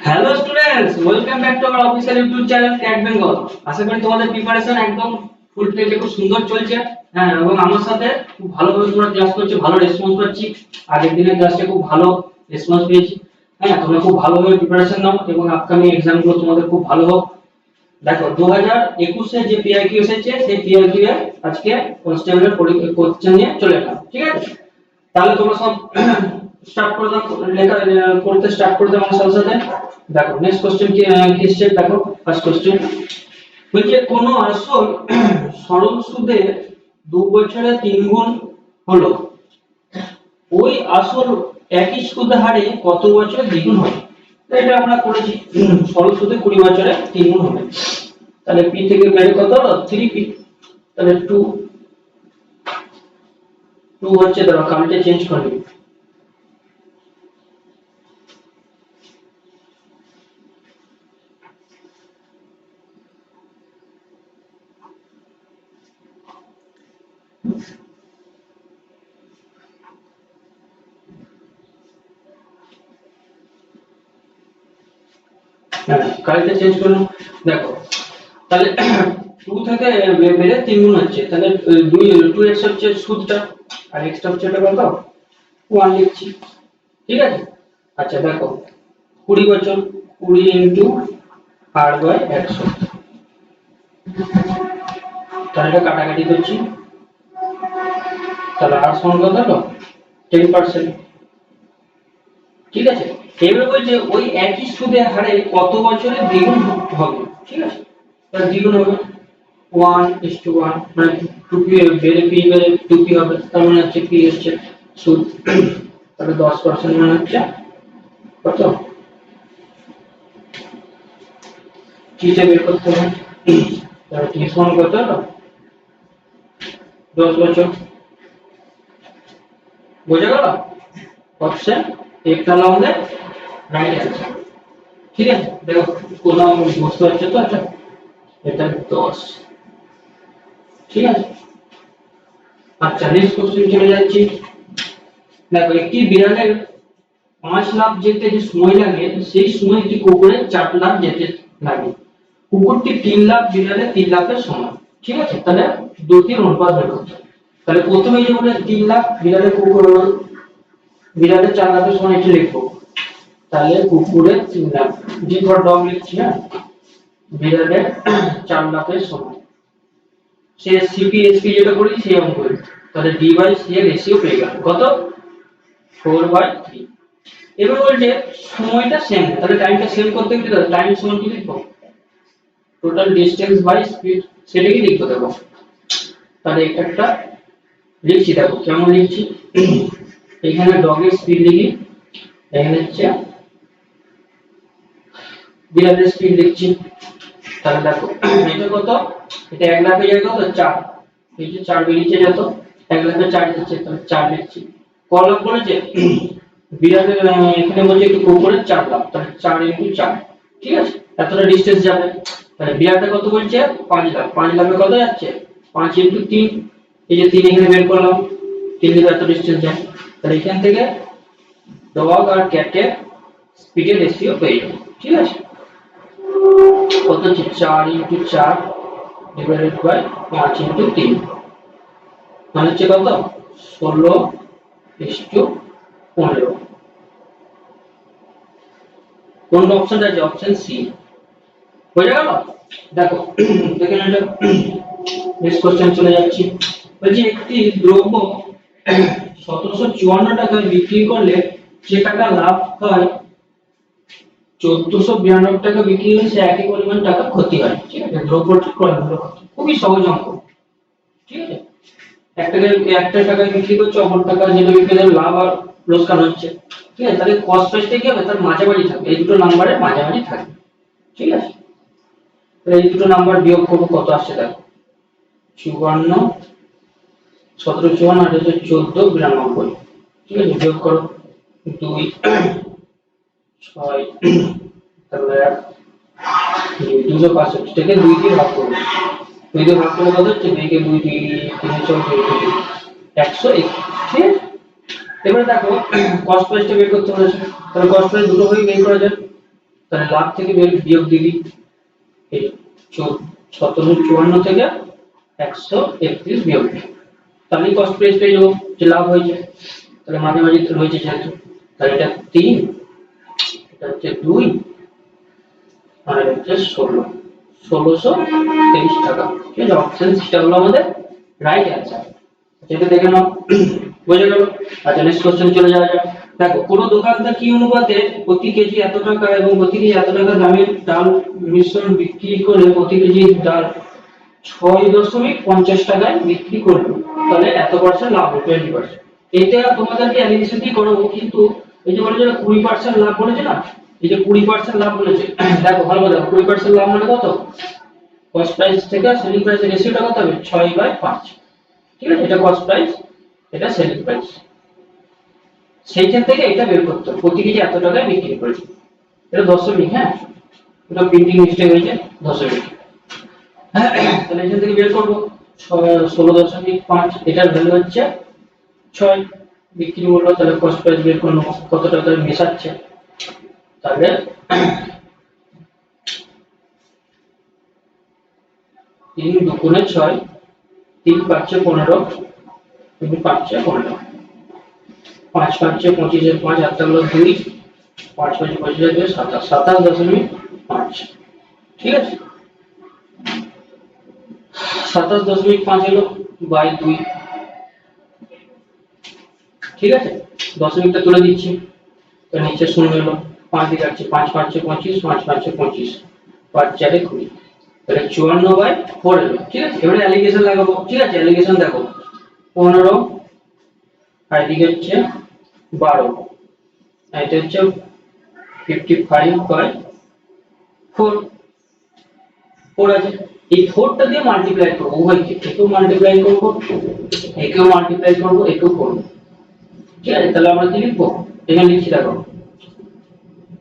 Hello students, welcome back to our official YouTube channel cat Bengal. আশা করি তোমাদের preparation একদম ফুল ফ্লেজে খুব সুন্দর চলছে। হ্যাঁ, এবং আমার সাথে খুব ভালোভাবে তোমরা ক্লাস করছো, ভালো রেসপন্স পাচ্ছি। আগের দিনের ক্লাসে খুব ভালো রেসপন্স পেয়েছি। হ্যাঁ, তোমরা খুব ভালোভাবে প্রিপারেশন নাও এবং আপকামিং এক্সামগুলো তোমাদের খুব ভালো হোক। দেখো 2021 এ যে পিআইকিউ এসেছে সেই পিআইকিউ এ আজকে কনস্টেবলের কোশ্চেন নিয়ে চলে এলাম। ঠিক আছে, তাহলে তোমরা সব স্টার্ট করে দাও, লেখা করতে স্টার্ট করে দাও আমার সাথে। দেখো নেক্সট কোশ্চেন কি এসেছে, দেখো ফার্স্ট কোশ্চেন বলছে কোন আসল সরল সুদের 2 বছরে 3 গুণ হলো, ওই আসল একই সুদ হারে কত বছরে দ্বিগুণ হবে? তো এটা আমরা করেছি, সরল সুদে 20 বছরে 3 গুণ হবে। তাহলে পি থেকে বের কত হলো 3p, তাহলে 2 হচ্ছে, ধরো কাউন্টে চেঞ্জ করে নিই। কালকে চেঞ্জ করুন। দেখো তাহলে 2 থেকে বেড়ে 3 গুণ হচ্ছে, তাহলে 2x হচ্ছে সুদটা, আর x টা হচ্ছে এটা কত 1 লিখছি। ঠিক আছে, আচ্ছা দেখো 20 বছর 20 ইনটু r/100, তাহলে এটা কাটাকাটি করছি, তাহলে r সমান কত হলো 10%। ঠিক আছে, এবারে বলছে ওই একই সুদের হারে কত বছরে দ্বিগুণ হবে। ঠিক আছে, তাহলে দ্বিগুণ হবে 1:1, মানে 2p বেড়ে p বেড়ে 2p হবে, তার মানে হচ্ছে p হচ্ছে সুদ। তাহলে 10% মানে হচ্ছে কত, t টা বের করতে হবে। তাহলে t সমান কত হলো 10 বছর। বোঝা গেল? অপশন একটা হলো আমাদের রাইট অ্যান্সার। ঠিক আছে, দেখো কোন বুঝতে পারছো তো? আচ্ছা এটা 10। ঠিক আছে, আচ্ছা নেক্সট কোশ্চেন চলে যাচ্ছি। দেখো একটি বিড়ালের 5 লাফ যেতে যে সময় লাগে সেই সময় একটি কুকুরের 4 লাফ যেতে লাগে। কুকুরটি 3 লাফ, বিড়ালের 3 লাফের সমান। ঠিক আছে, তাহলে দুটির অনুপাত বের করতে হবে। তাহলে প্রথমে যে বলে 3 লাফ, বিড়ালের 4 লাফের সমান এটা লিখবো। তাহলে কুকুরের 3 লাফ, জি ফর ডগ লিখছি, হ্যাঁ, বিড়ালের 4 লাফের সমান। সে সিপি এসপি যেটা করি সেই অঙ্ক করি, তাহলে ডি বাই সি এর রেশিও পেয়ে গেল কত 4/3। এবার বলছে সময়টা সেম, তাহলে টাইমটা সেম করতে গেলে টাইম সমান কি লিখবো, টোটাল ডিসটেন্স বাই স্পিড, সেটাকে লিখতে দেবো। তাহলে একটা লিখছি, দেখো কেমন লিখছি। এখানে ডগের স্পিড লিখি, এখানে হচ্ছে বিড়ালের স্পিড লিখছি। তাহলে দেখো এটা কত, এটা 1 লাফে যায় কত 4, এই যে 4 বেরিয়েছে যত 1 লাফে 4 যাচ্ছে, তাহলে 4 লিখছি। ক লাফ বলেছে বিড়ালের, এখানে বলছে একটু কুকুরের 4 লাফ, তাহলে 4 ইনটু 4। ঠিক আছে, এতটা ডিসটেন্স যাবে। তাহলে বিড়ালটা কত বলছে 5 লাফ, 5 লাফে কত যাচ্ছে 5 ইনটু 3, এই যে 3 এখানে বের করলাম, 3 লিখে এত ডিসটেন্স যায়। তাহলে এখান থেকে ডগ আর ক্যাটের স্পিডের রেশিও পেয়ে যাবে। ঠিক আছে, কত হচ্ছে 4 ইনটু 4 ডিভাইডেড বাই 5 ইনটু 3, মানে হচ্ছে কত 16:15। কোন অপশনটা আছে, অপশন সি। বোঝা গেল? দেখো দেখেন এটা, নেক্সট কোশ্চেন চলে যাচ্ছি। বলছি একটি দ্রব্য 1754 টাকায় বিক্রি করলে যে টাকা লাভ হয় 1492 টাকা বিক্রি হলে সে একই পরিমাণ টাকা ক্ষতি হয়। ঠিক আছে, দ্রব্যটি ক্রয় মূল্য কত, খুবই সহজ অঙ্ক। ঠিক আছে, একটা টাকায় বিক্রি করছে, অপর টাকা যেটা বিক্রি করে লাভ আর লোকসান হচ্ছে। ঠিক আছে, তাহলে কস্ট প্রাইসটা কি হবে, তার মাঝামাঝি থাকবে, এই দুটো নাম্বারের মাঝামাঝি থাকবে। ঠিক আছে, তাহলে এই দুটো নাম্বার বিয়োগ করব, কত আসছে দেখো 54, 1754 আর 1492। ঠিক আছে, বিয়োগ করো 2 6, তাহলে 265 থেকে 2 দিয়ে ভাগ করব, 2 দিয়ে ভাগ করলে কত হচ্ছে 2 কে 2 দিয়ে 3 4 101। ঠিক আছে, এবারে দেখো কস্ট প্রাইসটা বের করতে বলেছে, তাহলে কস্ট প্রাইস দুটো ভাবে বের করা যায়। তাহলে লাভ থেকে বিয়োগ দিবি এই 5754 থেকে 131 বিয়োগ দিবি, তাহলে কস্ট প্রাইস পেয়ে যাবো যে লাভ হয়েছে। তাহলে মাঝামাঝি রয়েছে যেহেতু, তাহলে এটা 3, এটা হচ্ছে 2 আর এটা হচ্ছে 1623 টাকা। ঠিক আছে, অপশন সিটা হলো আমাদের রাইট অ্যান্সার। যেটা দেখে নাও, বুঝে গেল। আচ্ছা নেক্সট কোশ্চেন চলে যাওয়া যাক। দেখো কোন দোকানদার কি অনুপাতে প্রতি কেজি এত টাকা এবং প্রতি কেজি এত টাকা দামের ডাল মিশ্রণ বিক্রি করে প্রতি কেজি ডাল 6.50 টাকায় বিক্রি করলো, তাহলে এত পার্সেন্ট লাভ হবে 20%। এটা তোমাদেরকে অ্যানালিসিস কি করব, কিন্তু এই যে বলে যে 20% লাভ বলেছে না, এই যে 20% লাভ বলেছে, দেখো ভালো করে দেখো 20% লাভ মানে কত, কস্ট প্রাইস থেকে সেলিং প্রাইসের রেশিওটা কত হবে 6/5। ঠিক আছে, এটা কস্ট প্রাইস, এটা সেলিং প্রাইস, সেইখান থেকে এটা বের করতে হবে প্রতি কেজি এত টাকায় বিক্রি করেছে। এটা দশমিক, হ্যাঁ এটা প্রিন্টিং মিস্টেক হয়েছে, দশমিক। তাহলে এখান থেকে বের করব 16.5, এটার ভ্যালু হচ্ছে 6 বিক্রি মূল্য। তাহলে কস্ট প্রাইস বের করব কত টাকায় মেশাচ্ছে, তাহলে 3 দুগুণে 6, 3 পাঁচে 15, 3 পাঁচে 15, 5 পাঁচে 25 এর 5 হাতে হলো 2, 5 পাঁচে 25 এর 2 27.5। ঠিক আছে, 27.5 হলো বাই 2। ঠিক আছে, দশমিকটা তুলে দিচ্ছি, তো নিচে শূন্য হলো, 5 দিকে যাচ্ছে, 5 পাঁচে 25, 5 পাঁচে 25, 5 চারে 20, তাহলে 54/4 হলো। ঠিক আছে, এবারে অ্যালিগেশন লাগাবো। ঠিক আছে, অ্যালিগেশন দেখো 15 আর এদিকে হচ্ছে 12, আর এটা হচ্ছে 55/4, 4 আছে, এই 4টা দিয়ে মাল্টিপ্লাই করব, উভয়কে, একেও মাল্টিপ্লাই করব, একেও মাল্টিপ্লাই করব, একেও করব। ঠিক আছে, তাহলে আমরা কি লিখবো, এখানে লিখি দেখো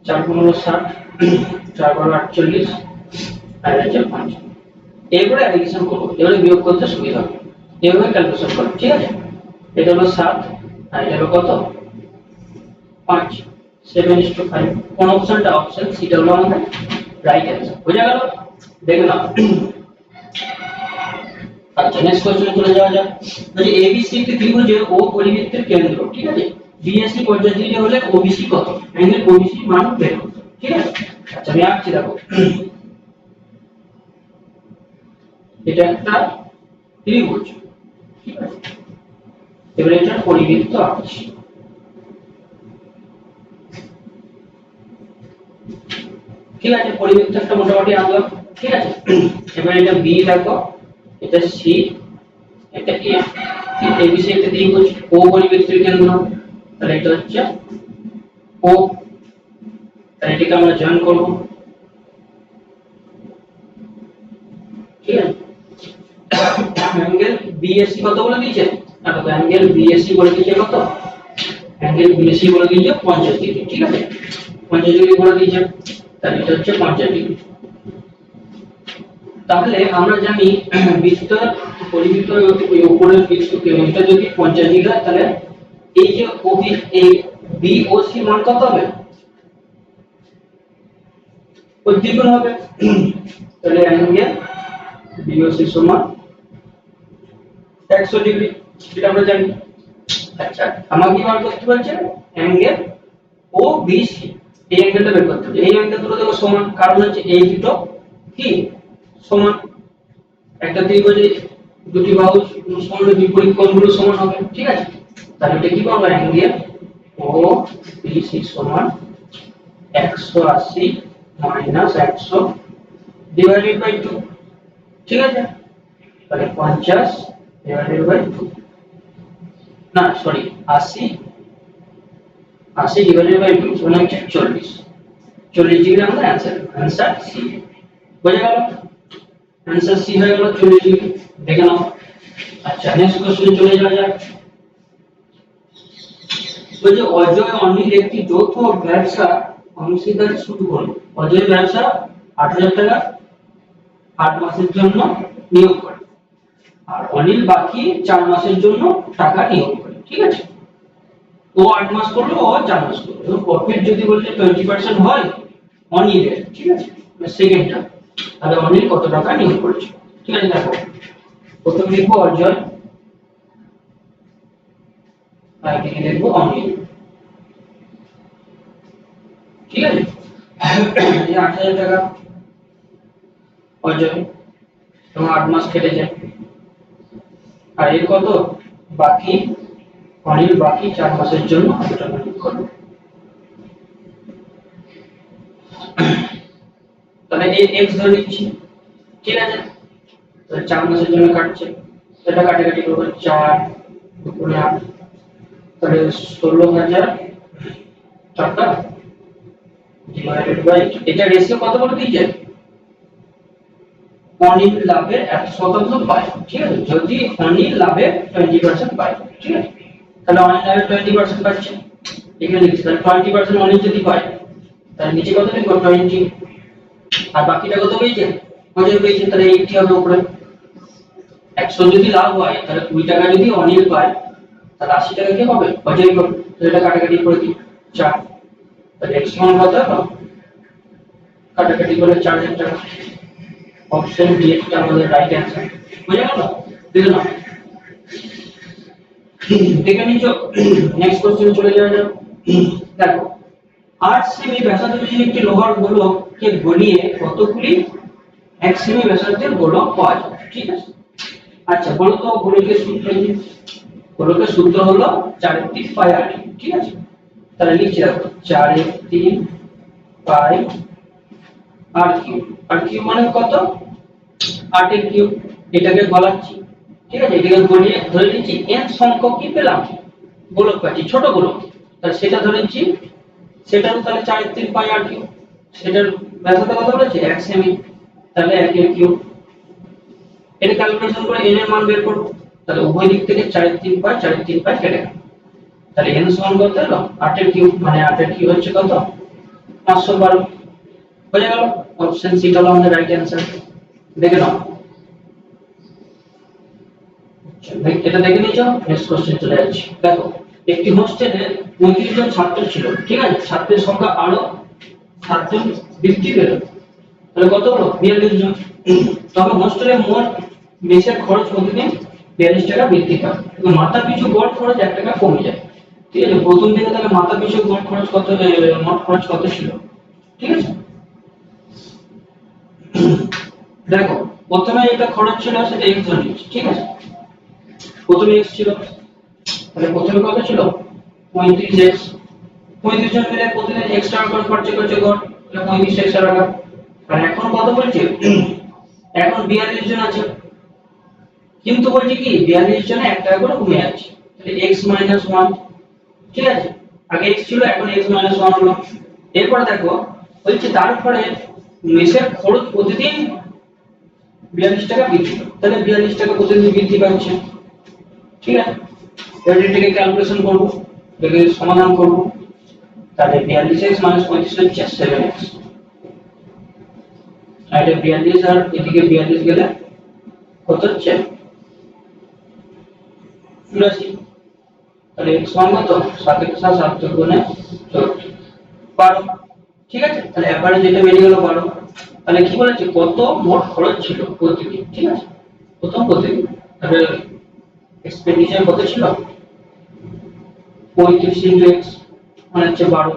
4×15 = 60, 4×48 আর হচ্ছে 5। এরপরে অ্যাডিশন করব, এবারে বিয়োগ করতে সুবিধা হবে, এভাবে ক্যালকুলেশন করব। ঠিক আছে, এটা হলো 7 আর এটা হলো কত 5, 7:5। কোন অপশনটা, অপশন সিটা হলো আমাদের রাইট অ্যান্সার। বুঝা গেল, দেখে নাও। আচ্ছা নেক্সট কোশ্চেন চলে যাওয়া যাক। মানে ABC একটি ত্রিভুজের ও পরিবৃত্তের কেন্দ্র। ঠিক আছে, BAC 50 ডিগ্রি হলে OBC কত, অ্যাঙ্গেল OBC মান বের করতে হবে। ঠিক আছে, আচ্ছা আমি আঁকছি দেখো, এটা একটা ত্রিভুজ। ঠিক আছে, এবারে এটার পরিবৃত্ত আঁকছি। ঠিক আছে, পরিবৃত্ত একটা মোটামুটি আঁকলাম। ঠিক আছে, এবারে এটা B দেখো, এটা C, এটা A। ABC একটা ত্রিভুজ, ও পরিবৃত্তের কেন্দ্র, তাহলে এটা হচ্ছে O, তাহলে এটাকে আমরা জয়েন করব। ঠিক আছে, অ্যাঙ্গেল BAC কত বলে দিয়েছে, দেখো অ্যাঙ্গেল BAC বলে দিয়েছে কত, অ্যাঙ্গেল BAC বলে দিয়েছে 50 ডিগ্রি। ঠিক আছে, 50 ডিগ্রি বলে দিয়েছে, তাহলে এটা হচ্ছে 50 ডিগ্রি। তাহলে আমরা জানি বৃত্তের পরিবৃত্ত এই উপরের বৃত্তকে, এটা যদি 50 ডিগ্রি হয়, তাহলে এই যে OB, এই BOC মান কত হবে, ওই দ্বিগুণ হবে। তাহলে অ্যাঙ্গেল BOC সমান 100 ডিগ্রি, এটা আমরা জানি। আচ্ছা আমাকে কি বার করতে বলছে, অ্যাঙ্গেল OBC, এই অ্যাঙ্গেলটা বের করতে হবে। এই অ্যাঙ্গেল দুটো দেখো সমান, কারণ হচ্ছে এই দুটো কি সমান, একটা ত্রিভুজে দুটি বাহু সমান, বিপরীত কোণগুলো সমান হবে। ঠিক আছে, তাহলে এটা কি পাবো, অ্যাঙ্গেল OBC সমান 180 মাইনাস 100 ডিভাইডেড বাই 2। ঠিক আছে, তাহলে 50 ডিভাইডেড বাই 2, না সরি 80, 80 ডিভাইডেড বাই 2 সমান হচ্ছে 40, 40 ডিগ্রি আমাদের অ্যানসার সি। বুঝা গেল, অ্যানসার সি হয়ে গেল 40 ডিগ্রি, দেখে নাও। আচ্ছা নেক্সট কোশ্চেন চলে যাওয়া যাক। তো যে অজয় অনিল একটি যৌথ ব্যবসা অংশীদারি শুরু করলো। অজয় ব্যবসা 8000 টাকা 8 মাসের জন্য নিয়োগ করে, আর অনিল বাকি 4 মাসের জন্য টাকা নিয়োগ করে। ঠিক আছে, ও 8 মাস করলো, ও 4 মাস করলো। প্রফিট যদি বলতে 20% হয়, অনিলের, ঠিক আছে, সেকেন্ডটা। তাহলে অনিল কত টাকা নিয়োগ করেছে, ঠিক আছে। দেখো প্রথমে লিখবো অজয়, আর এদিকে লিখবো অনিল, ঠিক আছে। এই 8,000 টাকা অজয়, এবং 8 মাস কেটে যায়। আর এর কত বাকি, অনিল বাকি 4 মাসের জন্য কত টাকা নিয়োগ করবে। তাহলে এই x ধরে নিচ্ছি, ঠিক আছে। তাহলে 4 মাসের জন্য কাটছে, এটা কাটাকাটি করবো 4 গুণে 8, তাহলে 16,000 টাকা ডিভাইডেড বাই, এটা রেশিও কত বলে দিয়েছে, অনিল লাভের 100% পায়, ঠিক আছে। যদি অনিল লাভের 20% পায়, ঠিক আছে, তাহলে অনিল লাভের 20% পাচ্ছে, এখানে লিখছি। তাহলে 20% অনিল যদি পায়, তাহলে নিচে কত লিখবো 20, আর বাকিটা কত পেয়েছে অজয় পেয়েছে, তাহলে 80 হবে উপরে। 100 যদি লাভ হয়, তাহলে 20 টাকা যদি অনিল পায়, তাহলে 80 টাকা কি হবে অজয় পাবে। তাহলে এটা কাটাকাটি করে দিই 4, তাহলে x সমান কত হলো, কাটাকাটি করে 4,000 টাকা। অপশন ডি টা আমাদের রাইট অ্যানসার, বুঝে গেল। দেখো না, দেখে নিছো। নেক্সট কোশ্চেন চলে যাওয়া যাক। দেখো 8 সেমি ব্যাসার্ধ বিশিষ্ট একটি লোহার গোলককে গলিয়ে কতগুলি 1 সেমি ব্যাসার্ধের গোলক পাওয়া যায়, ঠিক আছে। আচ্ছা বলো তো গোলকের সূত্র কি, গোলকের সূত্র হলো 4 পাই r, ঠিক আছে। তাহলে লিখছি দেখো 4 পাই r কিউব, আর কিউব মানে কত 8 এর কিউব, এটাকে গলাচ্ছি, ঠিক আছে। এটাকে গলিয়ে ধরে নিচ্ছি n সংখ্যক কি পেলাম গোলক পাচ্ছি, ছোট গোলক, তাহলে সেটা ধরে নিচ্ছি, সেটাও তাহলে 4 পাই r কিউব, সেটার ব্যাসার্ধ কত বলেছে 1 সেমি, তাহলে 1 এর কিউব। এটা ক্যালকুলেশন করে n এর মান বের করব, তাহলে উভয় দিক থেকে 4 পাই কেটে গেল, তাহলে n সমান কত হলো 8 এর কিউব, মানে 8 এর কিউব হচ্ছে কত 512, হয়ে গেল। অপশন সি হলো আমাদের রাইট অ্যানসার, দেখে নাও। এটা দেখে নিয়েছো, নেক্সট কোশ্চেন চলে যাচ্ছি। দেখো একটি হোস্টেলে 35 জন ছাত্র ছিল, ঠিক আছে। ছাত্রের সংখ্যা আরো 7 জন বৃদ্ধি পেল, তাহলে কত হলো 42 জন। তবে হোস্টেলে মোট মেসের খরচ প্রতিদিন 42 টাকা বৃদ্ধি পায়, এবং মাথা পিছু গড় খরচ 1 টাকা কমে যায়, ঠিক আছে। প্রথম দিকে তাহলে মাথা পিছু গড় খরচ কত, মোট খরচ কত ছিল, ঠিক আছে। দেখো প্রথমে এটা খরচ ছিল সেটা x ধরে নিচ্ছি, ঠিক আছে। প্রথমে x ছিল, তাহলে প্রথমে কত ছিল 35x, 35 জন মিলে প্রতিদিন x টাকা করে খরচ করছে গড়, তাহলে 35 টাকা। আর এখন কত বলছে, এখন 42 জন আছে, কিন্তু বলছে কি 42 জনে 1 টাকা করে কমে যাচ্ছে, তাহলে x 1, ঠিক আছে। আগে x ছিল, এখন x 1 হলো। এরপর দেখো বলছে তারপরে মেসের খরচ প্রতিদিন 42 টাকা বৃদ্ধি পায়, তাহলে 42 টাকা প্রতিদিন বৃদ্ধি পাচ্ছে, ঠিক আছে। এবার এটাকে ক্যালকুলেশন করব, এটাকে সমাধান করব, তাহলে 42x 35 হচ্ছে 7x, আর এটা 42 আর এদিকে 42 গেলে কত হচ্ছে 84, তাহলে x সমান কত 7 এর সাথে 7 যোগ গুণে 12, ঠিক আছে। তাহলে এবারে যেটা বেরিয়ে গেল 12, তাহলে কি বলেছে কত মোট খরচ ছিল প্রতিদিন, ঠিক আছে, প্রতিদিন। তাহলে এক্সপেন্ডিচার কত ছিল 35 into x মানে হচ্ছে 12,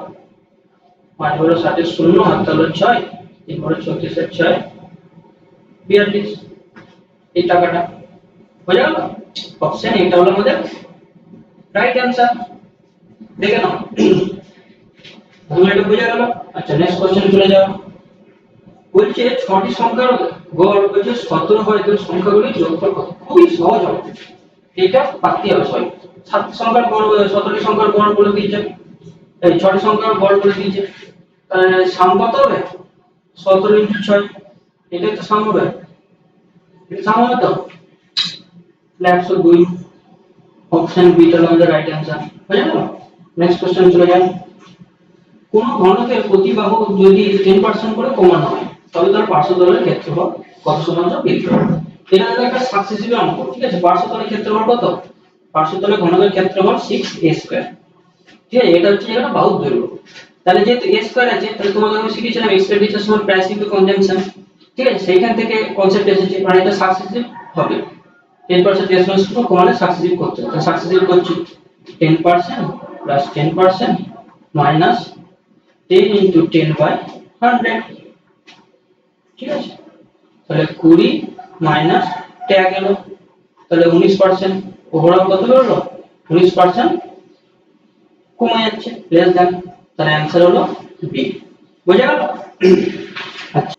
5 হলো 7 এর 0, আর তাহলে 6, 3 হলো 36 এর 6, 42, এই টাকাটা হয়ে গেল। অপশন এটা হলো আমাদের রাইট অ্যানসার, দেখে নাও। তোমরা এটা বুঝে গেল। আচ্ছা নেক্সট কোশ্চেন চলে যাও। বলছে 6টি সংখ্যার গড় বলছে 17 হয়, তো সংখ্যাগুলির যোগফল কত, খুবই সহজ হবে এটা, পারতে হবে সবাই। 7 সংখ্যার গড়, 17টি সংখ্যার গড় বলে দিয়েছে, এই 6টি সংখ্যার গড় বলে দিয়েছে, তাহলে সাম কত হবে 17 × 6, এটাই তো সাম হবে, এটা সাম হবে তো 102। অপশন বি হলো আমাদের রাইট অ্যানসার, বুঝে গেল। নেক্সট কোশ্চেন চলে যাই। কোন ঘনকের প্রতিবাহু যদি 10% করে কমানো হয়, তবে তার পার্শ্বতলের ক্ষেত্রফল কত শতাংশ বৃদ্ধি পাবে। এটা হলো একটা সাকসেসিভ অঙ্ক, ঠিক আছে। পার্শ্বতলের ক্ষেত্রফল কত, পার্শ্বতলের ঘনকের ক্ষেত্রফল 6a², ঠিক আছে। এটা হচ্ছে একটা বাহুর দৈর্ঘ্য, তাহলে যেহেতু a স্কয়ার আছে তাহলে তোমাদের আমি শিখিয়েছিলাম এক্সপেন্ডিচার সমান প্রাইস ইনটু কনজাম্পশন, ঠিক আছে, সেইখান থেকে কনসেপ্ট এসেছে, মানে এটা সাকসেসিভ হবে 10% রেসপন্স কমানে সাকসেসিভ করতে হবে। তো সাকসেসিভ করছি 10% প্লাস 10% মাইনাস 10 ইনটু 10 বাই 100, ঠিক আছে, তাহলে 20 মাইনাস ট্যাগ গেল, তাহলে 19% ওভারঅল কত হলো 19% কমে যাচ্ছে লেস দ্যান, তাহলে অ্যানসার হলো বি। বুঝা গেল? আচ্ছা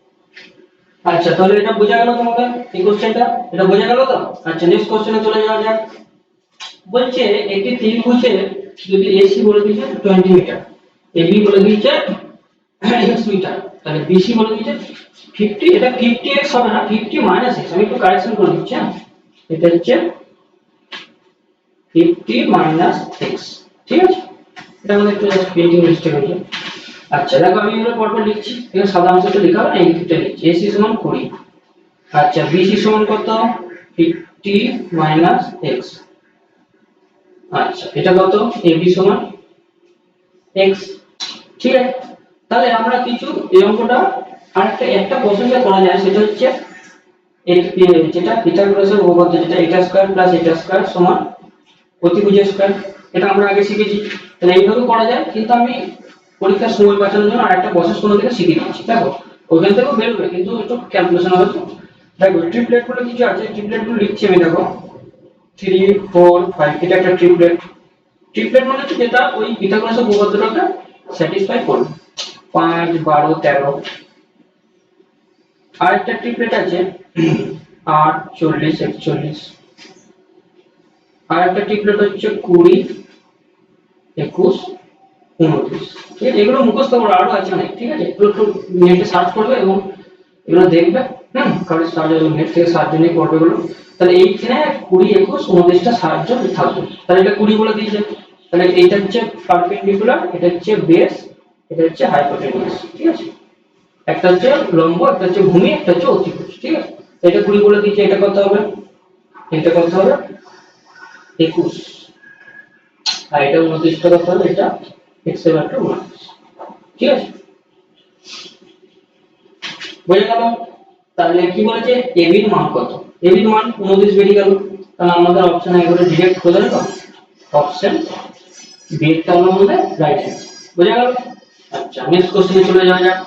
আচ্ছা, তাহলে এটা বোঝা গেল তোমাদের এই কোশ্চেনটা, এটা বোঝা গেল তো? আচ্ছা নেক্সট কোশ্চেনে চলে যাওয়া যাক। বলছে একটি ত্রিভুজে যদি এসি বলে দিয়েছে 20 মিটার, এবি বলে দিয়েছে x মিটার, তাহলে বিসি বলে দিয়েছে 50, এটা 50x হবে না, 50 মাইনাস x, আমি একটু কারেকশন করে দিচ্ছি। হ্যাঁ, এটা হচ্ছে 50 মাইনাস x, ঠিক আছে, এটা আমাদের একটু জাস্ট প্রিন্টিং মিস্টেক হয়েছে। আচ্ছা দেখো আমি এগুলো পরপর লিখছি, এখানে সাদা অংশটা লেখা হবে না, এই দিকটা লিখছি, এসি সমান 20, আচ্ছা বিসি সমান কত 50 মাইনাস x, আচ্ছা এটা কত এবি সমান x, ঠিক আছে। তাহলে আমরা কিছু এই অঙ্কটা আরেকটা একটা প্রসেসে করা যায়, সেটা হচ্ছে যেটা পিথাগোরাসের উপপাদ্য, যেটা এটা স্কয়ার প্লাস এটা স্কয়ার সমান অতিভুজ স্কয়ার, এটা আমরা আগে শিখেছি। তাহলে এইভাবে করা যায়, কিন্তু আমি পরীক্ষার সময় বাঁচানোর জন্য আরেকটা প্রসেস কোন থেকে শিখিয়ে দিচ্ছি। দেখো ওখান থেকেও বেরোবে, কিন্তু একটু ক্যালকুলেশন হবে। তো দেখো ট্রিপলেট বলে কিছু আছে, ট্রিপলেট গুলো লিখছি আমি। দেখো 3 4 5, এটা একটা ট্রিপলেট। ট্রিপলেট মানে হচ্ছে যেটা ওই পিথাগোরাসের উপপাদ্যটাকে স্যাটিসফাই করবে। 5 12 13। আরেকটা ট্রিপলেট আছে 8 40 41। আরেকটা ট্রিপলেট হচ্ছে 20 21 29। ঠিক আছে, এগুলো মুখস্থ করো, আরো আছে অনেক, ঠিক আছে, একটু একটু নেটে সার্চ করবে এবং এগুলো দেখবে। কারণ সাহায্য নেট থেকে সাহায্য নিয়ে করবে এগুলো। তাহলে এইখানে 20 21 29টা সাহায্য থাকবে। তাহলে এটা 20 বলে দিয়েছে, তাহলে এটা হচ্ছে পারপেন্ডিকুলার, এটা হচ্ছে বেস, এটা হচ্ছে হাইপোটেনিউস, ঠিক আছে, একটা হচ্ছে লম্ব, একটা হচ্ছে ভূমি, একটা হচ্ছে অতিভুজ, ঠিক আছে। এটা 20 বলে দিয়েছে, এটা কত হবে, এটা কত হবে 21, আর এটা 29টা কত হবে, এটা x এর একটা 29, ঠিক আছে, বুঝে গেল? তাহলে কি বলেছে ab এর মান কত, ab এর মান 29 বেরিয়ে গেল, তাহলে আমাদের অপশন একবারে ডিরেক্ট হয়ে যাবে। অপশন বি টা হলো আমাদের রাইট অ্যান্সার। বুঝে গেল? আচ্ছা নেক্সট কোশ্চেনে চলে যাওয়া যাক।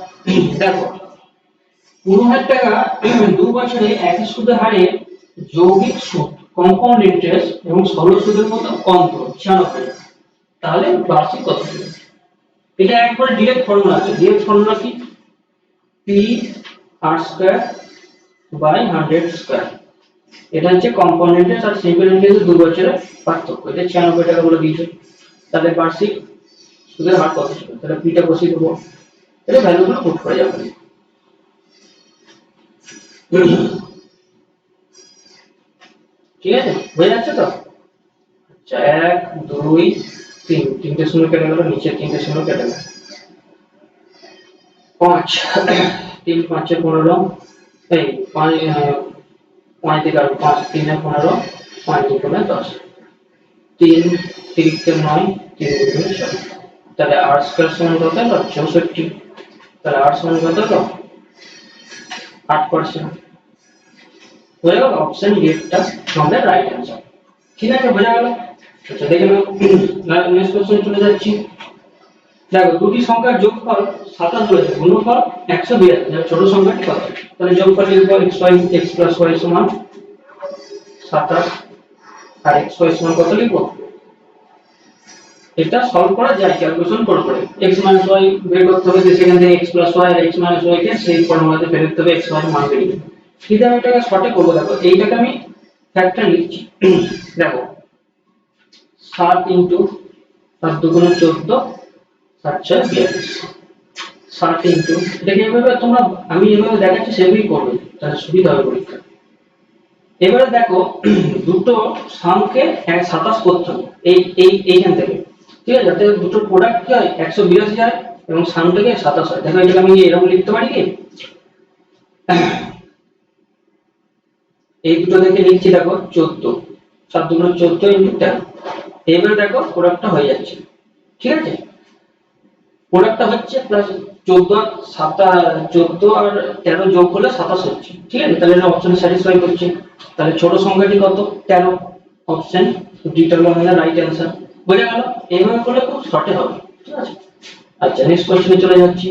দেখো 15,000 টাকা 2 বছরে একই সুদের হারে যৌগিক সুদ কম্পাউন্ড ইন্টারেস্ট এবং সরল সুদের মতো কন্ট্রোল 96, তাহলে বার্ষিক কত হবে? এটা একবারে ডিরেক্ট ফর্মুলা আছে। ডিরেক্ট ফর্মুলা কি, P R square by 100 square. এটা হচ্ছে কম্পাউন্ড ইন্টারেস্ট আর সিম্পল ইন্টারেস্ট 2 বছরের পার্থক্য। এটা 96 টাকা বলে দিয়েছে। তাহলে বার্ষিক সুদের হার কত ছিল? তাহলে পিটা বসিয়ে দেবো, এটা ভ্যালুগুলো পুট করে যাবে। ঠিক আছে, হয়ে যাচ্ছে তো? আচ্ছা 1 2 3, তিনটে শূন্য কেটে গেল, নিচে তিনটে শূন্য কেটে গেল, 5 3 5 এ 15, এই 5 5 থেকে আর 5 3 এ 15, 5 2 10, 3 3 কে 9, 3 2 6, তাহলে r স্কয়ার সমান কত হলো 64, তাহলে r সমান কত হলো 8%। হয়ে গেল, অপশন ডি টা আমাদের রাইট অ্যান্সার। ঠিক আছে, বোঝা গেল? আচ্ছা দেখে নাও, নেক্সট কোশ্চেন চলে যাচ্ছি। দেখো দুটি সংখ্যার যোগফল 27 রয়েছে, গুণফল 182, তাহলে ছোট সংখ্যাটি কত? তাহলে যোগফল লিখব xy x + y সমান 27, আর xy সমান কত লিখব? এটা সলভ করা যায় ক্যালকুলেশন করে করে। x - y বের করতে হবে, সেখান থেকে x + y আর x - y কে সেই ফর্মুলাতে ফেলে দিতে হবে, x y এর মান বের করতে হবে। কিন্তু আমি এটাকে শর্টে করব। দেখো এইটাকে আমি ফ্যাক্টর লিখছি। দেখো 7 * 7 × 14, 7 × 6 = 42, 7 ইনটু, এটাকে এভাবে তোমরা আমি এভাবে দেখাচ্ছি সেভাবেই করবে, তাহলে সুবিধা হবে পরীক্ষা। এবারে দেখো দুটো সামকে 27 করতে হবে, এইখান থেকে, ঠিক আছে, যাতে দুটো প্রোডাক্ট কি হয় 182 হয় এবং সামটাকে 27 হয়। দেখো এটাকে আমি এরকম লিখতে পারি কি, এই দুটো থেকে লিখছি, দেখো 14, 7 × 14 × 10। এবারে দেখো প্রোডাক্টটা হয়ে যাচ্ছে, ঠিক আছে। প্রোডাক্টটা হচ্ছে প্লাস 14 আর 13 যোগ করলে 27 হচ্ছে, ঠিক আছে? তাহলে এটা অপশন স্যাটিসফাই করছে। তাহলে ছোট সংখ্যাটি কত? 13, অপশন ডিটা হলো আমাদের রাইট অ্যান্সার। বোঝা গেল? এইভাবে করলে খুব শর্টে হবে, ঠিক আছে? আচ্ছা, নেক্সট কোশ্চেনে চলে যাচ্ছি।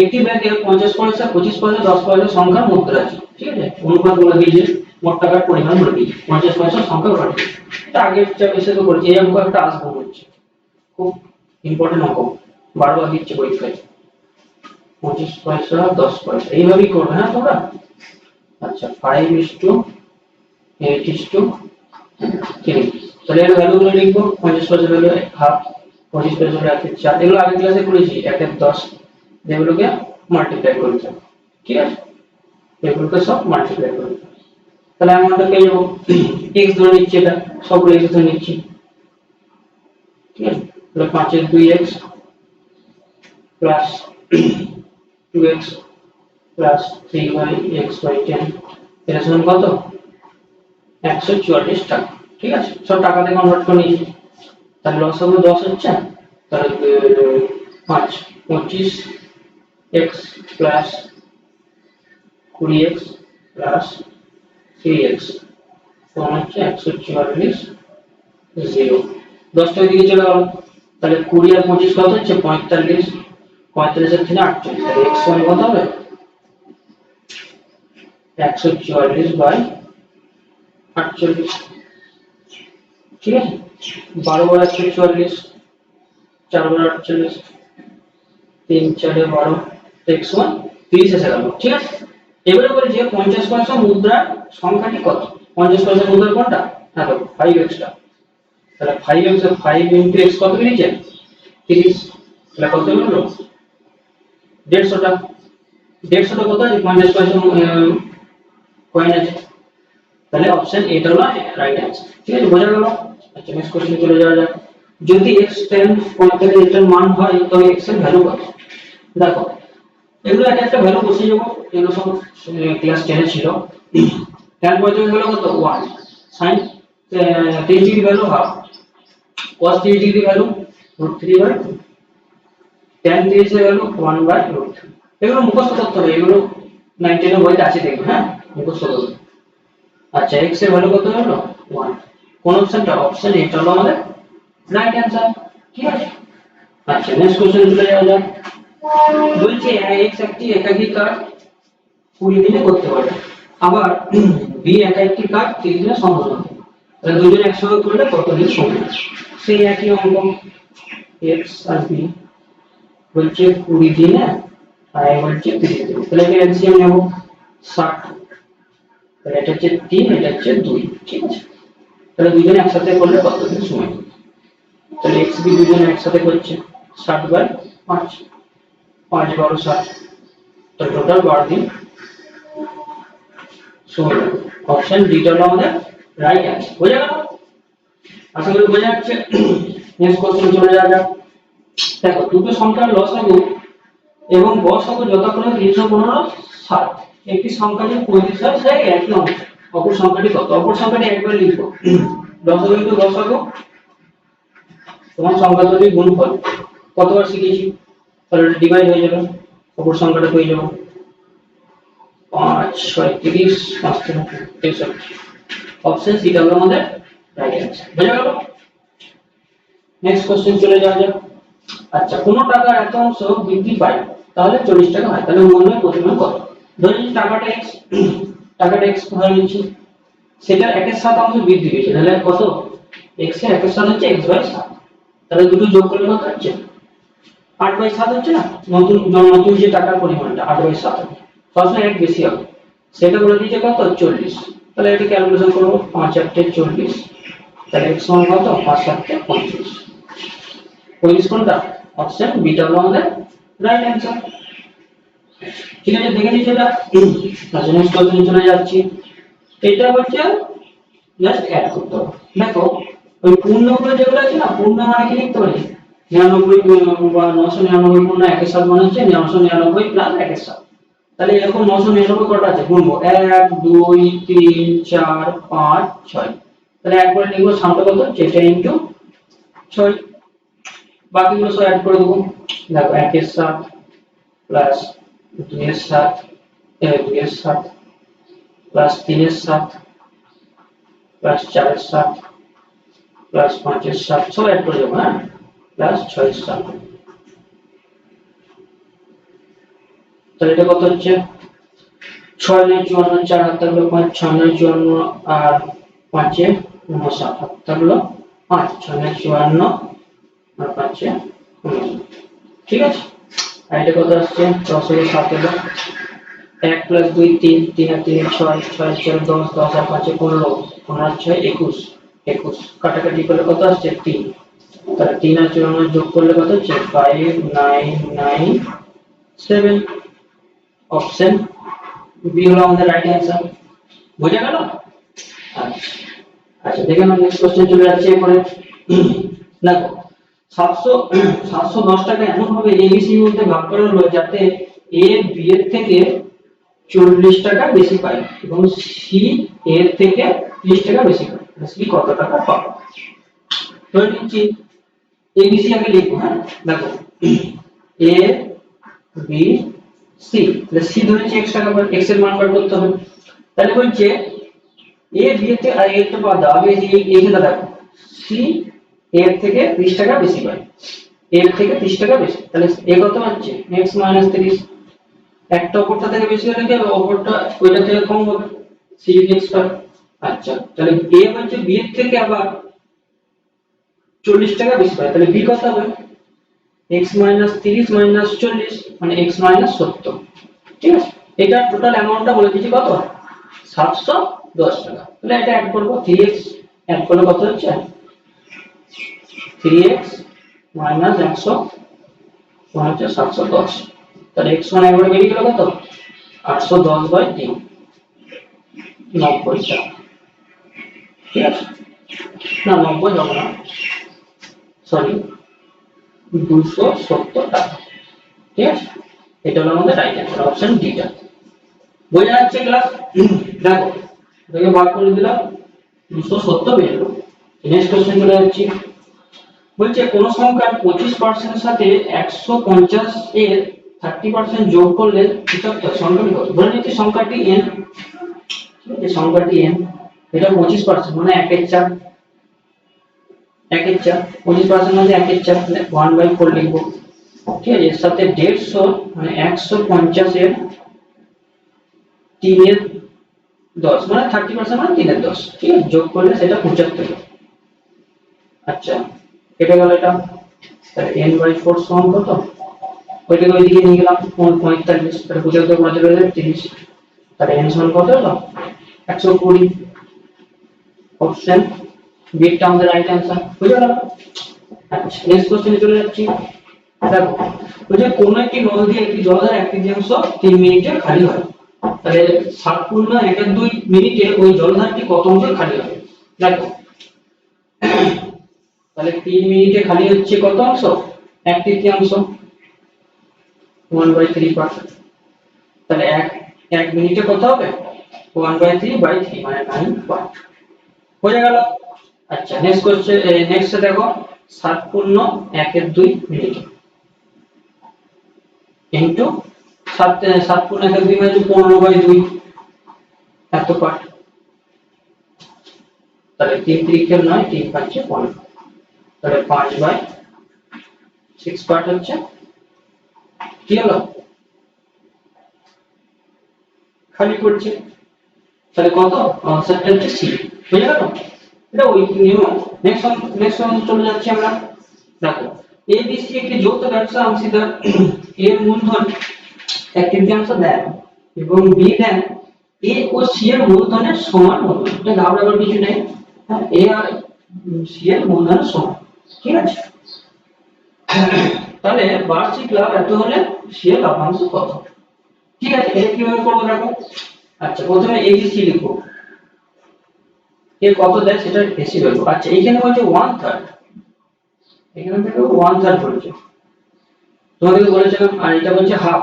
একটি ব্যাগে 50 পয়সা, 25 পয়সা, 10 পয়সা সংখ্যার মুদ্রা আছে, ঠিক আছে? অনুপাত বলে দিয়েছে, মোট টাকার পরিমাণ বলে দিয়েছে, 50 পয়সা সংখ্যা বলে দিয়েছে। এটা আগের চ্যাপ্টারে তো করেছি, এই অঙ্ক একটা আসবে হচ্ছে, খুব ইম্পর্টেন্ট অঙ্ক, বারবার দিচ্ছে পরীক্ষায়। 25 পয়সা, 10 পয়সা, এইভাবেই করবে, হ্যাঁ তোমরা? আচ্ছা, 5:8:3। তাহলে এর ভ্যালুগুলো লিখবো। 50 পয়সা ভ্যালু হাফ, 25 পয়সা ভ্যালু 1/4। এগুলো আগের ক্লাসে করেছি, 1/10, যেগুলোকে মাল্টিপ্লাই করতে হবে, ঠিক আছে? এগুলোকে সব মাল্টিপ্লাই করতে হবে। তাহলে আমরা পেয়ে যাবো x ধরে নিচ্ছি, এটা সবগুলো x ধরে নিচ্ছি, ঠিক আছে? তাহলে 5 এর 2x plus 2x plus 3x/10, এটা সমান কত? 144 টাকা, ঠিক আছে? সব টাকাতে কনভার্ট করে নিয়েছি। তাহলে লসাগু 10 হচ্ছে, তাহলে 5 25x plus 20x plus 3x সমান হচ্ছে 144, 0। 10টা দিকে চলে গেল। তাহলে 20 আর 25 কত হচ্ছে? 45, 45 এর থেকে 48, তাহলে x সমান কত হবে? 144/48, ঠিক আছে? 12 বার 144, 4 বার 48, 3 4 12, x সমান 30 এসে গেল, ঠিক আছে? এবারে বলি যে 50 পয়সা মুদ্রার সংখ্যাটি কত? 50 পয়সা মুদ্রার কোনটা? হ্যাঁ, তো 5x টা। তাহলে 5x 5 x কত বেরিয়েছে? 30। তাহলে কত হলো? 150 টা। 150 টা কত আছে? 50 পয়সা কয়েন আছে। তাহলে অপশন এটা হলো রাইট অ্যান্সার, ঠিক আছে? বোঝা গেল? আচ্ছা, নেক্সট কোশ্চেনে চলে যাওয়া যাক। যদি x tan 45 এর মান হয় তবে x এর ভ্যালু কত? দেখো, এগুলো একটা ভ্যালু বসিয়ে দেবো। এগুলো সব ক্লাস 10 এ ছিল। tan 45 ভ্যালু কত? 1, sin 30 degree value half, cos 30 degree value √3/2, tan 30 এর ভ্যালু 1/√3। এগুলো মুখস্থ করতে হবে, এগুলো 9 10 এর বইতে আছে, দেখবে, হ্যাঁ? মুখস্থ করবে। আচ্ছা, x এর ভ্যালু কত হলো? 1। কোন অপশনটা? অপশন এটা হলো আমাদের রাইট অ্যান্সার, ঠিক আছে? আচ্ছা, নেক্সট কোশ্চেন চলে যাওয়া যাক। বলছে x একটি একাকী কাজ 20 দিনে করতে পারে, আবার b একটি কাজ 30 দিনে সম্পন্ন করে। তাহলে দুজনে একসঙ্গে করলে কত দিন সময় লাগে? সেই একই অঙ্ক, x আর b বলছে 20 দিনে আর বলছে 30 দিনে। তাহলে এটা এলসিএম নেব, 60। তাহলে এটা হচ্ছে 3, এটা হচ্ছে 2, ঠিক আছে? তাহলে দুজনে একসাথে করলে কত দিন সময় লাগে? তাহলে x b দুজনে একসাথে করছে, 60/5, 5 12 60, তো টোটাল 12 দিন সময় লাগে। অপশন ডি টা হলো আমাদের রাইট অ্যান্সার। বোঝা গেল? আশা করি বোঝা যাচ্ছে। নেক্সট কোশ্চেন চলে যাওয়া যাক। দেখো, দুটো সংখ্যার লসাগু এবং গসাগু যথাক্রমে 315, 7। একটি সংখ্যা যদি 35 হয় সে একই অংশ, অপর সংখ্যাটি কত? অপর সংখ্যাটি একবার লিখবো, লসাগু ইনটু গসাগু তোমার সংখ্যা তৈরি গুণফল। কতবার শিখেছি? তাহলে এটা ডিভাইড হয়ে যাবে, অপর সংখ্যাটা পেয়ে যাবো 5 6 30, 5 3 63। অপশন সি টা হলো আমাদের রাইট অ্যান্সার। বোঝা গেল? নেক্সট কোশ্চেন চলে যাওয়া যাক। আচ্ছা, কোন টাকার এত অংশ বৃদ্ধি পায় তাহলে 40 টাকা হয়, তাহলে মূল্যের পরিমাণ কত? ধরে নিচ্ছি টাকাটা x, টাকাটা x ধরে নিচ্ছি, সেটা 1/7 অংশ বৃদ্ধি পেয়েছে, তাহলে কত? x এর 1/7 হচ্ছে x/7। তাহলে দুটো যোগ করলে কত হচ্ছে? 8/7 হচ্ছে না? নতুন নতুন যে টাকার পরিমাণটা 8/7 হবে, সবসময় এক বেশি হবে, সেটা বলে দিয়েছে কত? 40। তাহলে এটা ক্যালকুলেশন করব, 5 8 40, তাহলে x সমান কত? 5 7 35। 35 কোনটা? অপশন বি টা হলো আমাদের রাইট অ্যান্সার, ঠিক আছে? দেখে নিচ্ছি এটা। আচ্ছা, নেক্সট কোশ্চেন চলে যাচ্ছি। এটা হচ্ছে জাস্ট অ্যাড করতে হবে। দেখো, ওই পূর্ণগুলো যেগুলো আছে না, পূর্ণ মানে কি লিখতে পারি? 99 বা 999 পূর্ণ 1/7 মানে হচ্ছে 999 প্লাস 1/7। তাহলে এরকম 999 কটা আছে? গুনবো, 1 2 3 4 5 6। তাহলে একবার লিখবো সামনে কত? যেটা ইনটু 6, বাকিগুলো সব অ্যাড করে দেবো। দেখো 1 এর 7 প্লাস 2 এর 7 2 এর 7 প্লাস 3 এর 7 প্লাস 4 এর 7 প্লাস 5 এর 7 সব অ্যাড করে দেবো, হ্যাঁ, প্লাস 6 এর 7। তাহলে এটা কত হচ্ছে? 6 9 54, 4 হাত থাকলো 5, 6 9 54 আর 5 এ 59 হাত থাকলো 5, 6 9 54 আর 5 এ 59। ঠিক আছে, আর এটা কত আসছে? 10 এর 7 হলো 1 প্লাস 2 3, 3 আর 3 6, 6 4 10, 10 আর 5 15, 15 আর 6 21, 21 কাটাকাটি করলে কত আসছে? 3। তাহলে 3 আর 54 যোগ করলে কত হচ্ছে? 5 9 9 7। অপশন বি হলো আমাদের রাইট অ্যান্সার। বোঝা গেল? আচ্ছা দেখেন, নেক্সট কোশ্চেন চলে যাচ্ছে এরপরে। দেখো 710 টাকা এমন ভাবে এবিসি এর মধ্যে ভাগ করা হলো যাতে এ বি এর থেকে 40 টাকা বেশি পায় এবং সি এর থেকে 30 টাকা বেশি পায়। সি কত টাকা পাবে? ধরে নিচ্ছি এবিসি আগে লিখবো, হ্যাঁ। দেখো এ বি সি, তাহলে সি ধরেছি x টাকা, x এর মান বার করতে হবে। তাহলে বলছে এ বি এর থেকে, আর এর তো বাদ দাও, আগে এইখানে দেখো সি এর থেকে 30 টাকা বেশি পায়, এর থেকে 30 টাকা বেশি, তাহলে এ কত হচ্ছে? x 30। একটা অপরটা থেকে বেশি হলে কি হবে? অপরটা ওইটা থেকে কম হবে, সি x পায়। আচ্ছা, তাহলে এ হচ্ছে বি এর থেকে আবার 40 টাকা বেশি পায়, তাহলে বি কত হবে? x 30 40 মানে x 70। ঠিক আছে, এটা টোটাল অ্যামাউন্টটা বলে দিয়েছি কত? 710 টাকা। তাহলে এটা অ্যাড করব, 3x অ্যাড করলে কত হচ্ছে? 3x 100 হচ্ছে 710। তাহলে x মানে একবার বেরিয়ে গেল কত? 810/3, 90 টাকা। ঠিক আছে, না 90 হবে না, সরি 270 টাকা। ঠিক আছে, এটা হলো আমাদের রাইট অ্যান্সার, অপশন ডি টা। বোঝা যাচ্ছে ক্লাস? দেখো এটাকে ভাগ করে দিলাম, 270 বের হলো। নেক্সট কোশ্চেন চলে যাচ্ছি। বলছে কোন সংখ্যার 25% এর সাথে 150 এর 30% যোগ করলে 75 সংখ্যাটি কত? ধরে নিচ্ছি সংখ্যাটি n, এই সংখ্যাটি n, এটা 25% মানে 1 এর 4, 1 এর 4, 25% মানে 1 এর 4, তাহলে 1/4 লিখবো। ঠিক আছে, এর সাথে 150 মানে 150 এর 3 এর 10 মানে 30% মানে 3 এর 10। ঠিক আছে, যোগ করলে সেটা 75। আচ্ছা, কেটে গেল এটা, তাহলে n/4 সমান কত? ওইটাকে ওইদিকে নিয়ে গেলাম 45, তাহলে 75 মাঝে রইল 30, তাহলে n সমান কত হলো? 120। অপশন বি টা আমাদের রাইট অ্যান্সার। বুঝে গেল? আচ্ছা, নেক্সট কোশ্চেনে চলে যাচ্ছি। দেখো বলছে কোন একটি নল দিয়ে একটি জলাধার 1/3 3 মিনিটে খালি হয়, তাহলে 7.1 মিনিটে ওই জলাধারটি কত অংশ খালি হবে? দেখো তাহলে 3 মিনিটে খালি হচ্ছে কত অংশ? 1/3, 1/3 পার্ট। তাহলে 1 মিনিটে কত হবে? 1/3/3 মানে 9 পার্ট। হয়ে গেল? আচ্ছা, নেক্সট কোশ্চেন, নেক্সট দেখো 7.1 মিনিট ইনটু 7.1 মানে 15/2 এত পার্ট। তাহলে 3 3 9, 3 5 15, তাহলে 5/6 পার্ট হচ্ছে। কি হলো? খালি করছে, তাহলে কত? আনসারটা হচ্ছে সি। বুঝে গেল? এটা ওই নিয়ম। নেক্সট চলে যাচ্ছি আমরা। দেখো এবিসি একটি যৌথ ব্যবসা অংশীদার, এর মূলধন 1/3 দেন এবং বি দেন এ ও সি এর মূলধনের সমান মূলধন। এটা ঘাবড়াবার কিছু নেই, হ্যাঁ, এ আর সি এর মূলধনের সমান। ঠিক আছে, তাহলে বার্ষিক লাভ এত হলে সি এর লাভাংশ কত? ঠিক আছে, এটা কিভাবে করবো দেখো। আচ্ছা, প্রথমে এবিসি লিখবো, এর কত দেয় সেটা বেশি বলবো। আচ্ছা, এইখানে বলছে 1/3, এখানে থেকে 1/3 বলছে, তোমাদেরকে বলেছিলাম, আর এটা বলছে হাফ।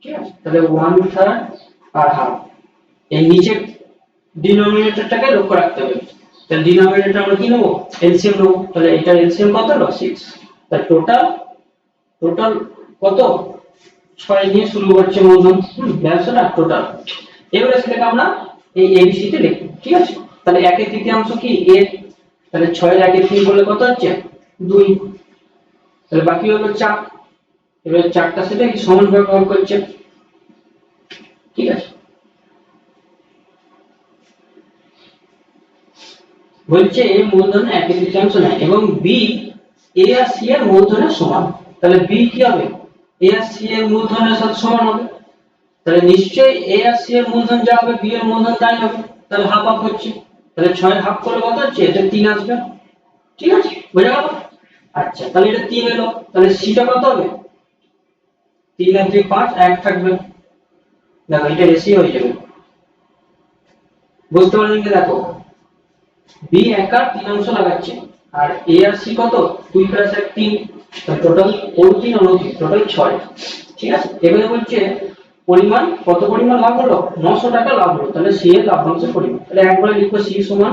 ঠিক আছে, তাহলে 1/3 আর হাফ। এই নিচে ডিনোমিনেটরটাকে লক্ষ্য রাখতে হবে। তাহলে ডিনোমিনেটর আমরা কি নেব? এলসিএম নেব। তাহলে এটার এলসিএম কত হলো? 6। তাহলে টোটাল টোটাল কত 6 নিয়ে শুরু করছে মূলধন, ব্যবসাটা টোটাল। এবারে সেটাকে আমরা এই এবিসি তে লিখব, ঠিক আছে। তাহলে 1 তৃতীয়াংশ কি a, তাহলে 6 এর 1 3 করলে কত হচ্ছে 2, তাহলে বাকি হলো 4। এবারে 4টা সেটা কি সমান ভাবে ভাগ করছে, ঠিক আছে। বলছে a মূলধনের 1 তৃতীয়াংশ নেয় এবং b a আর c এর মূলধনের সমান, তাহলে b কি হবে a আর c এর মূলধনের সাথে সমান হবে, তাহলে নিশ্চয়ই a আর c এর মূলধন যা হবে b এর মূলধন তাই হবে, তাহলে হাফ হাফ হচ্ছে, তাহলে 6 হাফ করলে কত হচ্ছে এটা 3 আসবে, ঠিক আছে, বোঝা গেল। আচ্ছা তাহলে এটা 3 এলো, তাহলে c টা কত হবে 3 আর 2 5, 1 থাকবে, দেখো এটা রেশিও হয়ে যাবে, বুঝতে পারলেন কি। দেখো b একা 3 অংশ লাগাচ্ছে আর a আর c কত 2 + 1 3, তাহলে টোটাল 4 3 হলো টোটাল 6, ঠিক আছে। এবারে বলছে পরিমাণ, কত পরিমাণ লাভ হলো 900 টাকা লাভ হলো, তাহলে c এর লাভ্যাংশের পরিমাণ, তাহলে একবারে লিখো c সমান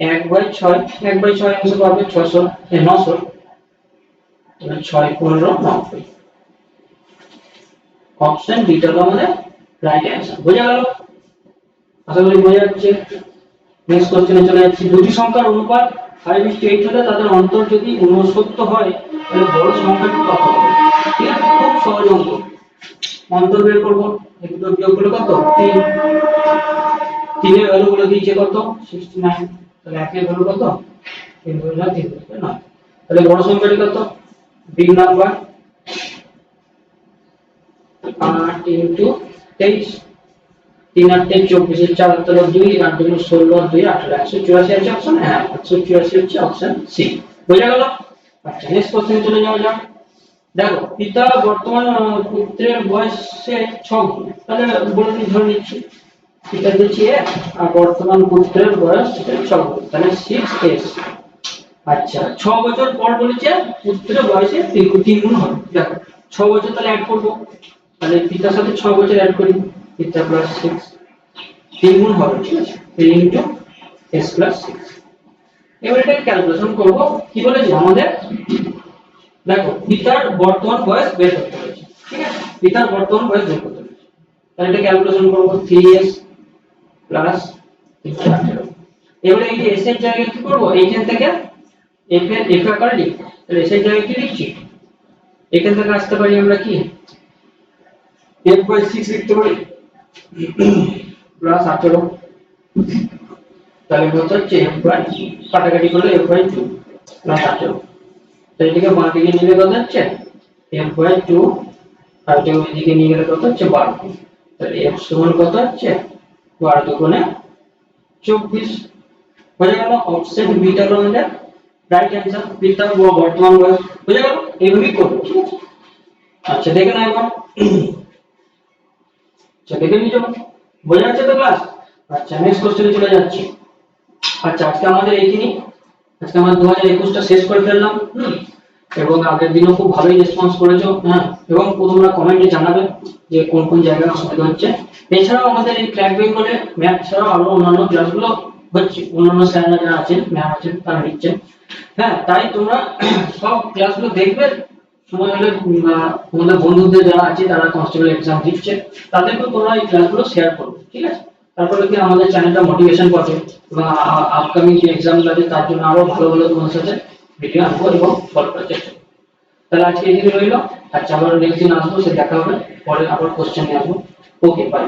1/6, 1/6 অংশ পাবে 600 900, তাহলে 6 15 90, অপশন ডি টা হলো আমাদের রাইট অ্যানসার, বোঝা গেল, আশা করি বোঝা যাচ্ছে। নেক্সট কোশ্চেনে চলে যাচ্ছি। দুটি সংখ্যার অনুপাত 5:8 হলে তাদের অন্তর যদি 69 হয় তাহলে বড় সংখ্যাটি কত হবে, ঠিক আছে, খুব সহজ অঙ্ক। অন্তর বের করব, এই দুটো বিয়োগ করলে কত 3, 3 এর ভ্যালু বলে দিয়েছে কত 69, তাহলে 1 এর ভ্যালু কত 3 গুণ 3 9, তাহলে বড় সংখ্যাটি কত বিগ নাম্বার 8 * 23, 3 8 24, 4 তাহলে 2, 8 2 16, 2 18, 184 আছে অপশন, হ্যাঁ 184 হচ্ছে অপশন সি, বোঝা গেল। আচ্ছা নেক্সট কোশ্চেন চলে যাওয়া যাক। দেখো পিতা বর্তমান পুত্রের বয়সে 6 গুণ, তাহলে বলে দিই ধরে নিচ্ছি পিতা দিচ্ছি 1 আর বর্তমান পুত্রের বয়স 6 গুণ, তাহলে 6s। আচ্ছা 6 বছর পর বলেছে পুত্রের বয়সে 3 গুণ হবে, দেখো 6 বছর তাহলে অ্যাড করব, তাহলে পিতার সাথে 6 বছর অ্যাড করি, পিতা প্লাস 6 3 গুণ হবে, ঠিক আছে, 3 * s + 6। এবার এটা ক্যালকুলেশন করব, কি বলেছে আমাদের, দেখো পিতার বর্তমান বয়স বের করতে বলেছে, ঠিক আছে, পিতার বর্তমান বয়স বের করতে বলেছে, তাহলে এটা ক্যালকুলেশন করব 3s + 318। এবারে এই যে s এর জায়গায় কি করব, এইখান থেকে f আকারে লিখব, তাহলে s এর জায়গায় কি লিখছি, এখান থেকে আসতে পারি আমরা কি f/6 লিখতে পারি +18, তাহলে কত হচ্ছে কাটাকাটি করলে f/2 +18, তাহলে এটাকে বাঁ দিকে নিলে কত হচ্ছে f/2 আর এটা ওই দিকে নিয়ে গেলে কত হচ্ছে 12, তাহলে f সমান কত হচ্ছে 12 দুগুণে 24, বোঝা গেল। অপশন বি টা হলো আমাদের রাইট অ্যানসার, পিতার বর্তমান বয়স, বোঝা গেল, এইভাবেই করব, ঠিক আছে। আচ্ছা দেখে নাও এবার, আচ্ছা দেখে নিয়ে যাবো, বোঝা যাচ্ছে তো ক্লাস। আচ্ছা নেক্সট কোশ্চেনে চলে যাচ্ছি। আচ্ছা আজকে আমাদের এইখানেই, আজকে আমরা 2021টা শেষ করে ফেললাম, এবং আগের দিনও খুব ভালোই রেসপন্স করেছো, হ্যাঁ, এবং তোমরা কমেন্টে জানাবে যে কোন কোন জায়গায় অসুবিধা হচ্ছে। এছাড়াও আমাদের এই ক্র্যাক বেঙ্গলে ম্যাথ ছাড়াও আরো অন্যান্য ক্লাসগুলো হচ্ছে, অন্যান্য স্যাররা যারা আছেন ম্যাম আছেন তারা নিচ্ছেন, হ্যাঁ, তাই তোমরা সব ক্লাসগুলো দেখবে, সময় হলে তোমাদের বন্ধুদের যারা আছে তারা কনস্টেবল এক্সাম দিচ্ছে তাদেরকেও তোমরা এই ক্লাসগুলো শেয়ার করবে, ঠিক আছে। তারপরে কি আমাদের চ্যানেলটা মোটিভেশন পাবে এবং আপকামিং যে এক্সামগুলো আছে তার জন্য আরো ভালো ভালো তোমার সাথে ভিডিও আনবো এবং সলভ করার চেষ্টা করবো। তাহলে আজকে এই দিকে রইলো, আচ্ছা আবার নেক্সট দিন আসবো, সে দেখা হবে, পরে আবার কোশ্চেন নিয়ে আসবো। Okay bye.